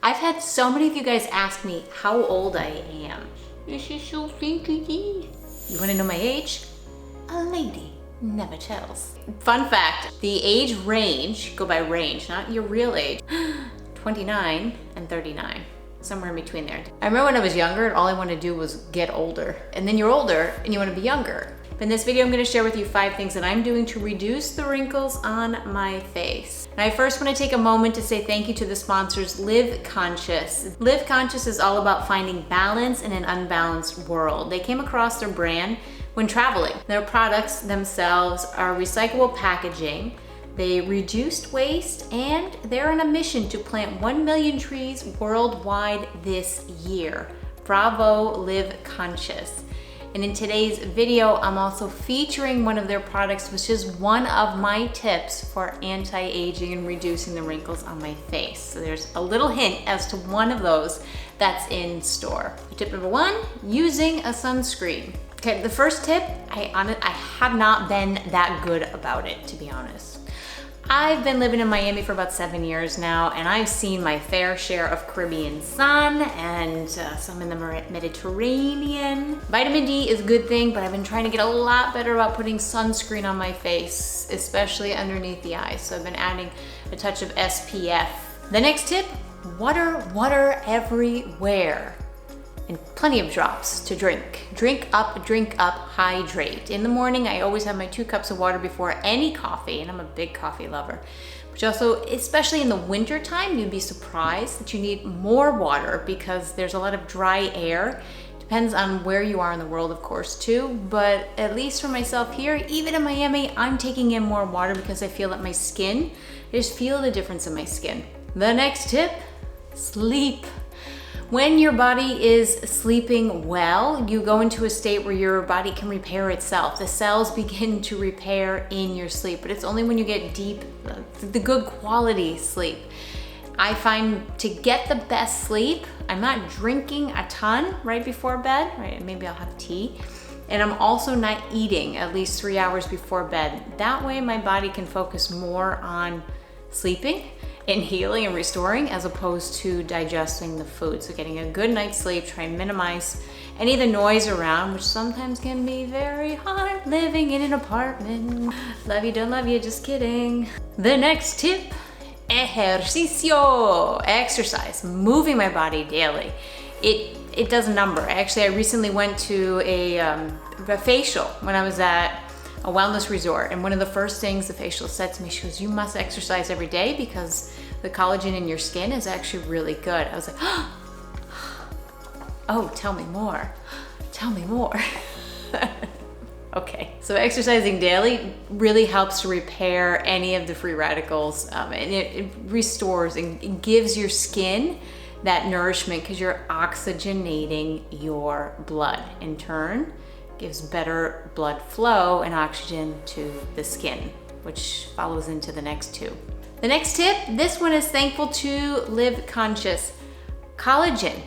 I've had so many of you guys ask me how old I am. This is so funky. You wanna know my age? A lady never tells. Fun fact, the age range, go by range, not your real age, 29 and 39. Somewhere in between there. I remember when I was younger, all I wanted to do was get older. And then you're older and you want to be younger. But in this video, I'm going to share with you 5 things that I'm doing to reduce the wrinkles on my face. And I first want to take a moment to say thank you to the sponsors, Live Conscious. Live Conscious is all about finding balance in an unbalanced world. They came across their brand when traveling. Their products themselves are recyclable packaging. They reduced waste, and they're on a mission to plant 1 million trees worldwide this year. Bravo, Live Conscious. And in today's video, I'm also featuring one of their products, which is one of my tips for anti-aging and reducing the wrinkles on my face. So there's a little hint as to one of those that's in store. Tip number 1, using a sunscreen. Okay, the first tip, I have not been that good about it, to be honest. I've been living in Miami for about 7 years now, and I've seen my fair share of Caribbean sun and some in the Mediterranean. Vitamin D is a good thing, but I've been trying to get a lot better about putting sunscreen on my face, especially underneath the eyes. So I've been adding a touch of SPF. The next tip, water everywhere. And plenty of drops to drink. Drink up, hydrate. In the morning, I always have my 2 cups of water before any coffee, and I'm a big coffee lover. Which also, especially in the winter time, you'd be surprised that you need more water because there's a lot of dry air. Depends on where you are in the world, of course, too. But at least for myself here, even in Miami, I'm taking in more water because I feel that my skin, I just feel the difference in my skin. The next tip, sleep. When your body is sleeping well, you go into a state where your body can repair itself. The cells begin to repair in your sleep, but it's only when you get deep, the good quality sleep. I find to get the best sleep, I'm not drinking a ton right before bed, right? Maybe I'll have tea. And I'm also not eating at least 3 hours before bed. That way my body can focus more on sleeping and healing and restoring as opposed to digesting the food. So getting a good night's sleep, try and minimize any of the noise around, which sometimes can be very hard living in an apartment. Love you, don't love you, just kidding. The next tip, ejercicio, exercise, moving my body daily. It does a number. Actually, I recently went to a facial when I was at a wellness resort, and one of the first things the facial said to me, she goes, you must exercise every day because the collagen in your skin is actually really good. I was like, oh, tell me more. Tell me more. Okay, so exercising daily really helps to repair any of the free radicals, and it restores and gives your skin that nourishment because you're oxygenating your blood. In turn, gives better blood flow and oxygen to the skin, which follows into the next 2. The next tip, this one is thankful to Live Conscious. Collagen.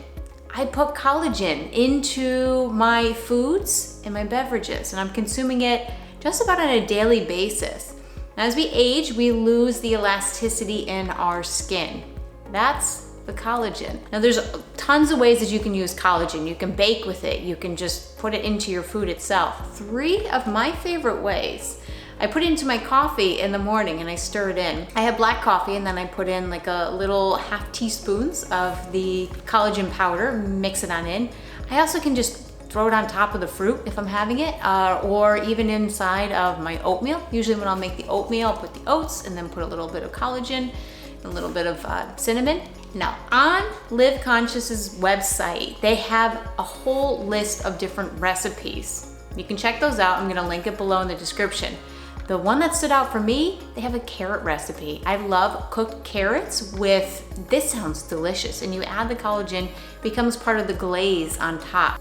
I put collagen into my foods and my beverages, and I'm consuming it just about on a daily basis. Now, as we age, we lose the elasticity in our skin. That's the collagen. Now there's tons of ways that you can use collagen. You can bake with it. You can just put it into your food itself. 3 of my favorite ways. I put it into my coffee in the morning and I stir it in. I have black coffee and then I put in like a little half teaspoons of the collagen powder, mix it on in. I also can just throw it on top of the fruit if I'm having it, or even inside of my oatmeal. Usually when I'll make the oatmeal, I'll put the oats and then put a little bit of collagen, a little bit of cinnamon. Now, on Live Conscious's website, they have a whole list of different recipes. You can check those out. I'm gonna link it below in the description. The one that stood out for me, they have a carrot recipe. I love cooked carrots with, this sounds delicious, and you add the collagen, becomes part of the glaze on top.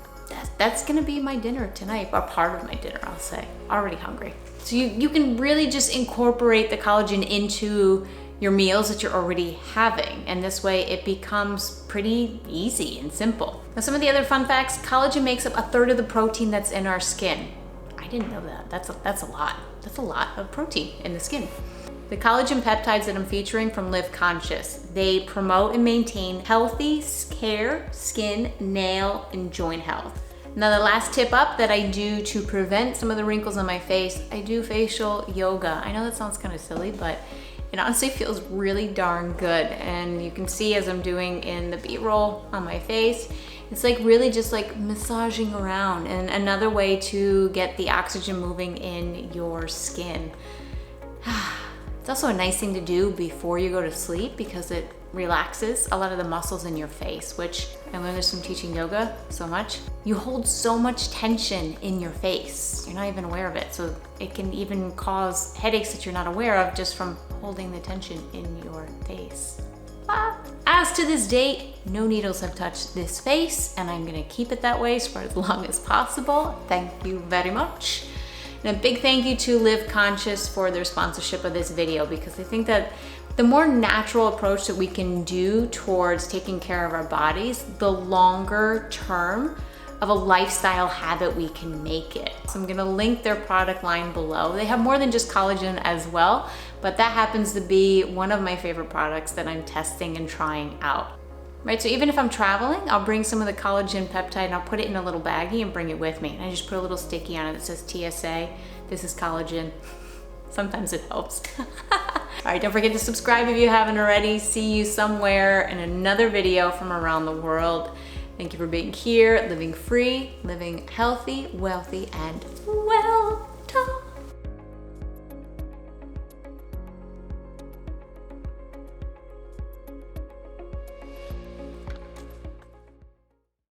That's gonna be my dinner tonight, or part of my dinner, I'll say. Already hungry. So you can really just incorporate the collagen into your meals that you're already having, and this way it becomes pretty easy and simple. Now, some of the other fun facts, collagen makes up 1/3 of the protein that's in our skin. I didn't know that. That's a lot. That's a lot of protein in the skin. The collagen peptides that I'm featuring from Live Conscious, they promote and maintain healthy hair, skin, nail, and joint health. Now the last tip up that I do to prevent some of the wrinkles on my face, I do facial yoga. I know that sounds kind of silly, but it honestly feels really darn good. And you can see as I'm doing in the B-roll on my face, it's like really just like massaging around, and another way to get the oxygen moving in your skin. It's also a nice thing to do before you go to sleep because it relaxes a lot of the muscles in your face, which I learned this from teaching yoga so much. You hold so much tension in your face. You're not even aware of it. So it can even cause headaches that you're not aware of just from holding the tension in your face. As to this date, no needles have touched this face, and I'm gonna keep it that way for as long as possible. Thank you very much. And a big thank you to Live Conscious for their sponsorship of this video, because I think that the more natural approach that we can do towards taking care of our bodies, the longer term of a lifestyle habit we can make it. So I'm gonna link their product line below. They have more than just collagen as well, but that happens to be one of my favorite products that I'm testing and trying out. Right, so even if I'm traveling, I'll bring some of the collagen peptide and I'll put it in a little baggie and bring it with me. And I just put a little sticky on it that says TSA, this is collagen. Sometimes it helps. All right, don't forget to subscribe if you haven't already. See you somewhere in another video from around the world. Thank you for being here, living free, living healthy, wealthy, and well.